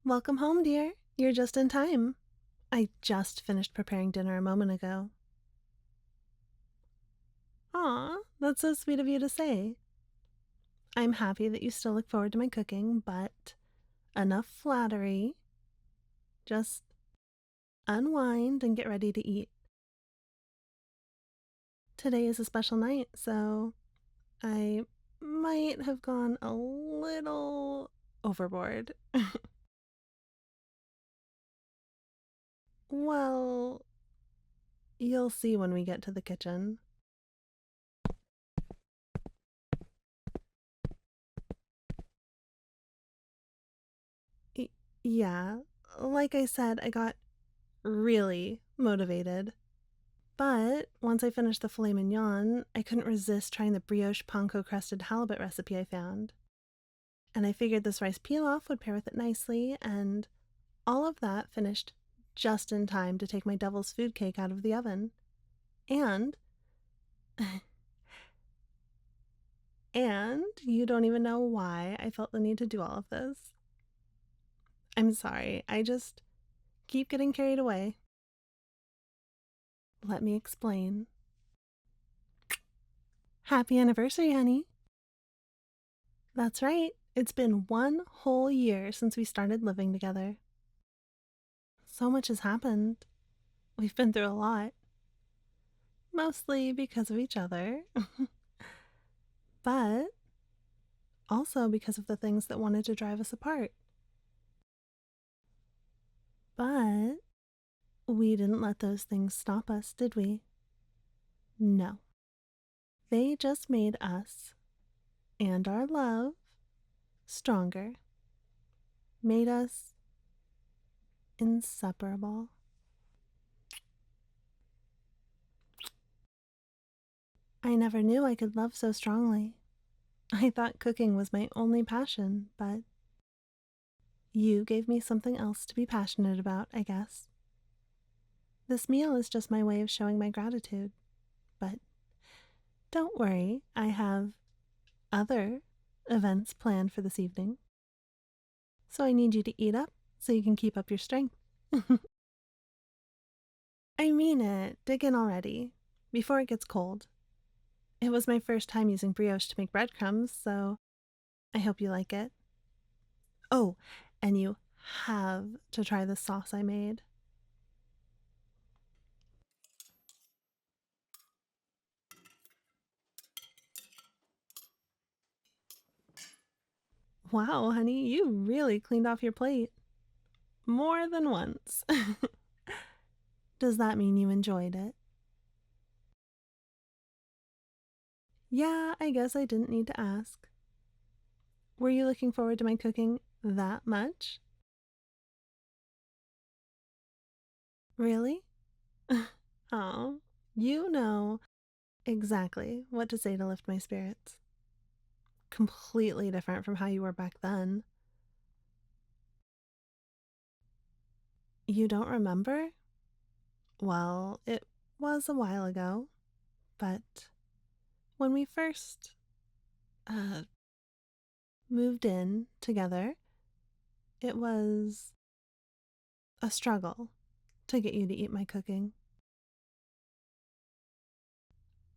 Welcome home, dear. You're just in time. I just finished preparing dinner a moment ago. Aw, that's so sweet of you to say. I'm happy that you still look forward to my cooking, but enough flattery. Just unwind and get ready to eat. Today is a special night, so I might have gone a little overboard. Well, you'll see when we get to the kitchen. Y- yeah, like I said, I got really motivated. But once I finished the filet mignon, I couldn't resist trying the brioche panko crusted halibut recipe I found. And I figured this rice pilaf would pair with it nicely, and all of that finished just in time to take my devil's food cake out of the oven. And, and you don't even know why I felt the need to do all of this. I'm sorry, I just keep getting carried away. Let me explain. Happy anniversary, honey. That's right. It's been 1 whole year since we started living together. So much has happened. We've been through a lot, mostly because of each other, but also because of the things that wanted to drive us apart. But we didn't let those things stop us, did we? No. They just made us and our love stronger, made us inseparable. I never knew I could love so strongly. I thought cooking was my only passion, but you gave me something else to be passionate about, I guess. This meal is just my way of showing my gratitude. But don't worry, I have other events planned for this evening. So I need you to eat up so you can keep up your strength. I mean it. Dig in already, before it gets cold. It was my first time using brioche to make breadcrumbs, so I hope you like it. Oh, and you have to try the sauce I made. Wow, honey, you really cleaned off your plate. More than once. Does that mean you enjoyed it? Yeah, I guess I didn't need to ask. Were you looking forward to my cooking that much? Really? Oh, you know exactly what to say to lift my spirits. Completely different from how you were back then. You don't remember? Well, it was a while ago, but when we first uh, moved in together, it was a struggle to get you to eat my cooking.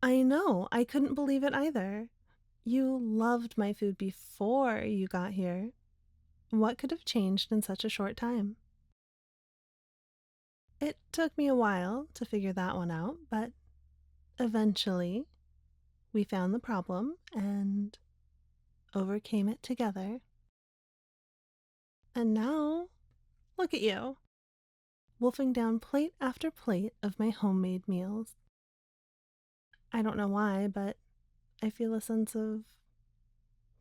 I know, I couldn't believe it either. You loved my food before you got here. What could have changed in such a short time? It took me a while to figure that one out, but eventually we found the problem and overcame it together. And now, look at you, wolfing down plate after plate of my homemade meals. I don't know why, but I feel a sense of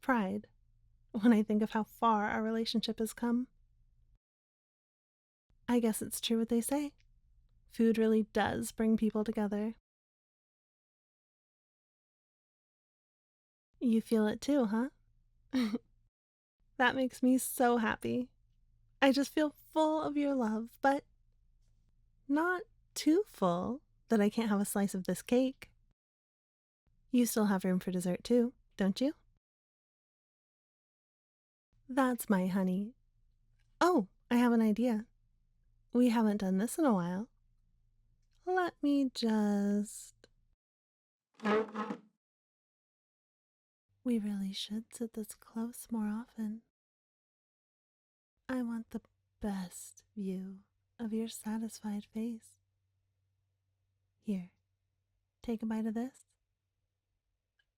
pride when I think of how far our relationship has come. I guess it's true what they say. Food really does bring people together. You feel it too, huh? That makes me so happy. I just feel full of your love, but not too full that I can't have a slice of this cake. You still have room for dessert too, don't you? That's my honey. Oh, I have an idea. We haven't done this in a while. Let me just. We really should sit this close more often. I want the best view of your satisfied face. Here, take a bite of this.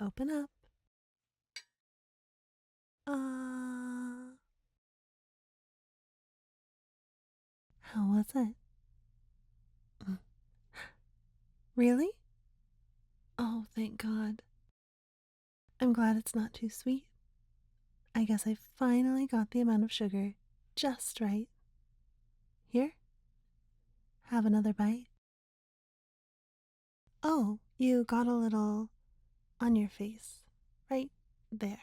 Open up. How was it? Really? Oh, thank God. I'm glad it's not too sweet. I guess I finally got the amount of sugar just right. Here, have another bite. Oh, you got a little on your face. Right there.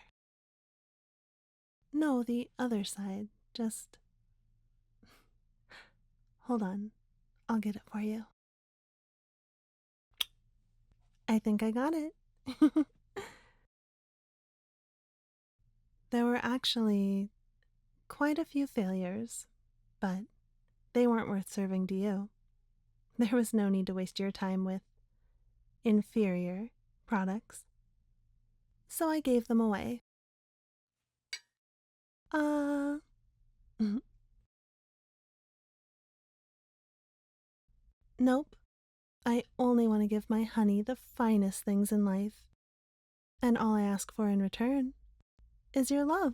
No, the other side. Just hold on. I'll get it for you. I think I got it. There were actually quite a few failures, but they weren't worth serving to you. There was no need to waste your time with inferior products, so I gave them away. Uh, nope. I only want to give my honey the finest things in life, and all I ask for in return is your love.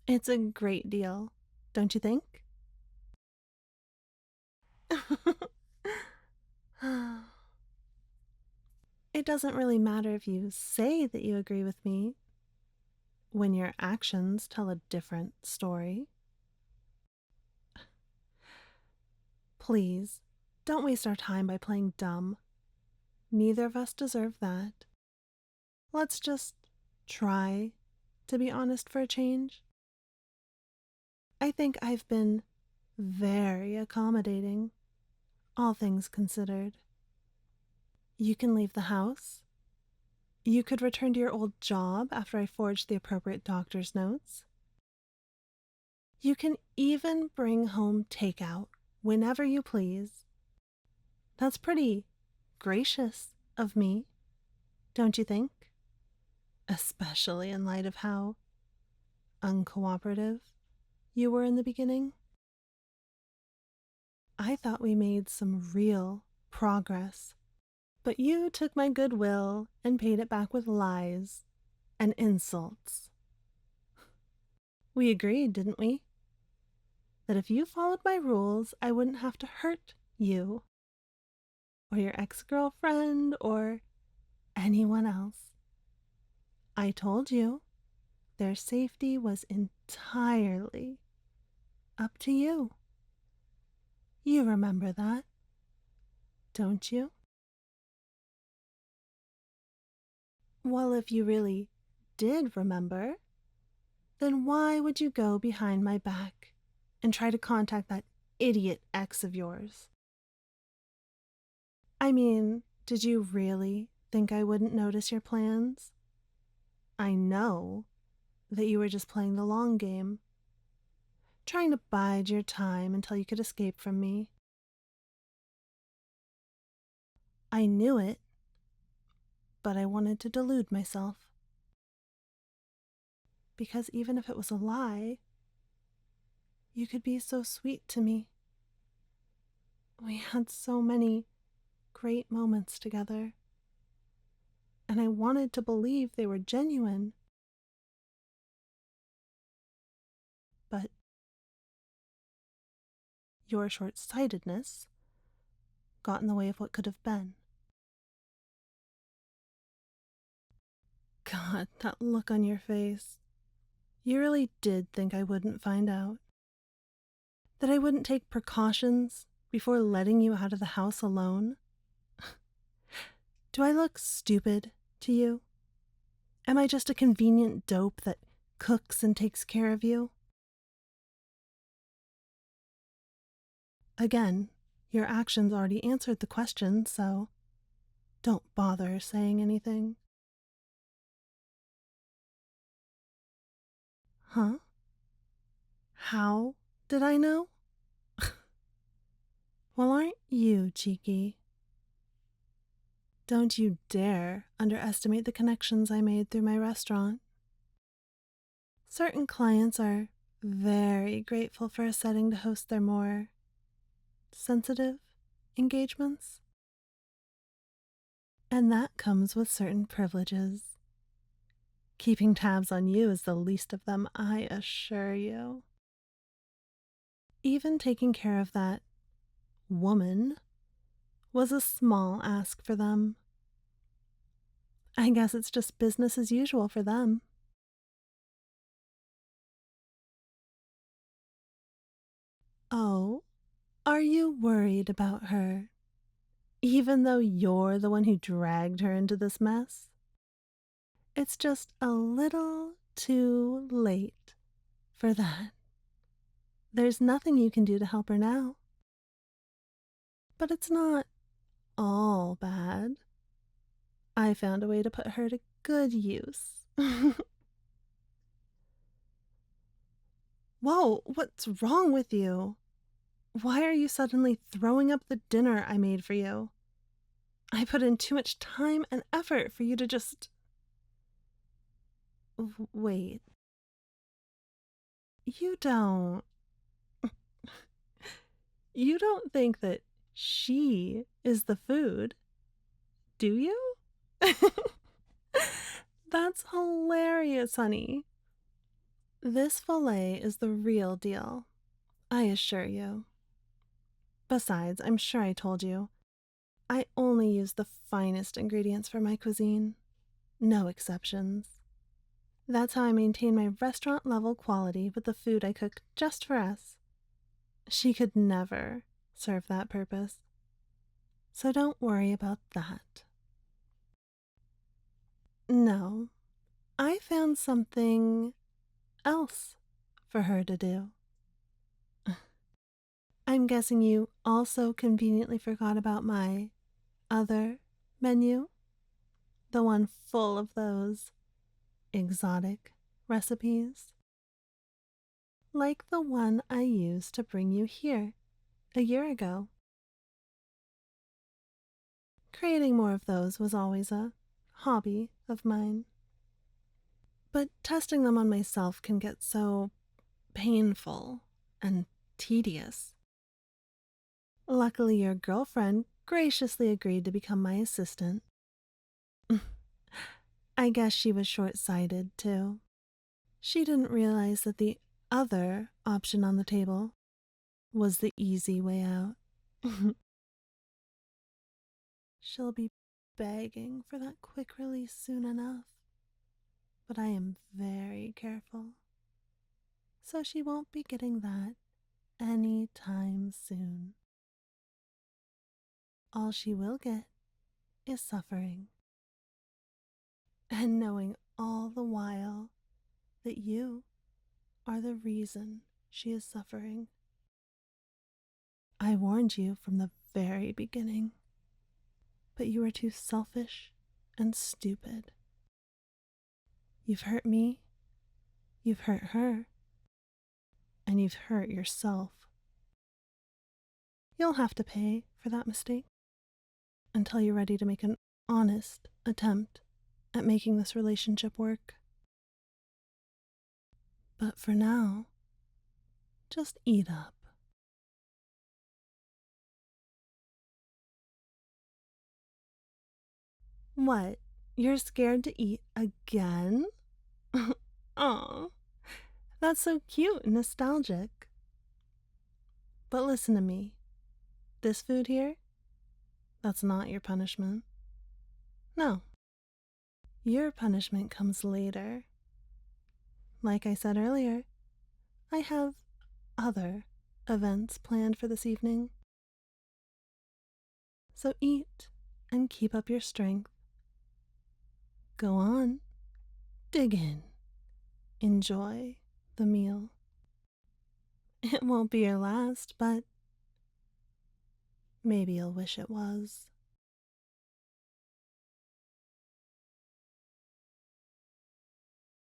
It's a great deal, don't you think? It doesn't really matter if you say that you agree with me when your actions tell a different story. Please, don't waste our time by playing dumb. Neither of us deserve that. Let's just try to be honest for a change. I think I've been very accommodating, all things considered. You can leave the house. You could return to your old job after I forged the appropriate doctor's notes. You can even bring home takeout whenever you please. That's pretty gracious of me, don't you think? Especially in light of how uncooperative you were in the beginning. I thought we made some real progress, but you took my goodwill and paid it back with lies and insults. We agreed, didn't we? That if you followed my rules, I wouldn't have to hurt you, or your ex-girlfriend, or anyone else. I told you their safety was entirely up to you. You remember that, don't you? Well, if you really did remember, then why would you go behind my back and try to contact that idiot ex of yours? I mean, did you really think I wouldn't notice your plans? I know that you were just playing the long game, trying to bide your time until you could escape from me. I knew it, but I wanted to delude myself. Because even if it was a lie, you could be so sweet to me. We had so many great moments together, and I wanted to believe they were genuine. But your short-sightedness got in the way of what could have been. God, that look on your face. You really did think I wouldn't find out? That I wouldn't take precautions before letting you out of the house alone? Do I look stupid to you? Am I just a convenient dope that cooks and takes care of you? Again, your actions already answered the question, so don't bother saying anything. Huh? How Did I know? Well, aren't you cheeky? Don't you dare underestimate the connections I made through my restaurant. Certain clients are very grateful for a setting to host their more sensitive engagements. And that comes with certain privileges. Keeping tabs on you is the least of them, I assure you. Even taking care of that woman was a small ask for them. I guess it's just business as usual for them. Oh, are you worried about her? Even though you're the one who dragged her into this mess? It's just a little too late for that. There's nothing you can do to help her now. But it's not all bad. I found a way to put her to good use. Whoa, what's wrong with you? Why are you suddenly throwing up the dinner I made for you? I put in too much time and effort for you to just... Wait. You don't... You don't think that she is the food, do you? That's hilarious, honey. This filet is the real deal, I assure you. Besides, I'm sure I told you, I only use the finest ingredients for my cuisine. No exceptions. That's how I maintain my restaurant level quality with the food I cook just for us. She could never serve that purpose. So don't worry about that. No, I found something else for her to do. I'm guessing you also conveniently forgot about my other menu, the one full of those exotic recipes, like the one I used to bring you here a year ago. Creating more of those was always a hobby of mine. But testing them on myself can get so painful and tedious. Luckily, your girlfriend graciously agreed to become my assistant. I guess she was short-sighted, too. She didn't realize that the other option on the table was the easy way out. She'll be begging for that quick release soon enough. But I am very careful. So she won't be getting that any time soon. All she will get is suffering. And knowing all the while that you are the reason she is suffering. I warned you from the very beginning, but you are too selfish and stupid. You've hurt me, you've hurt her, and you've hurt yourself. You'll have to pay for that mistake until you're ready to make an honest attempt at making this relationship work. But for now, just eat up. What? You're scared to eat again? Aw, that's so cute and nostalgic. But listen to me. This food here, that's not your punishment. No. Your punishment comes later. Like I said earlier, I have other events planned for this evening. So eat and keep up your strength. Go on, dig in, enjoy the meal. It won't be your last, but maybe you'll wish it was.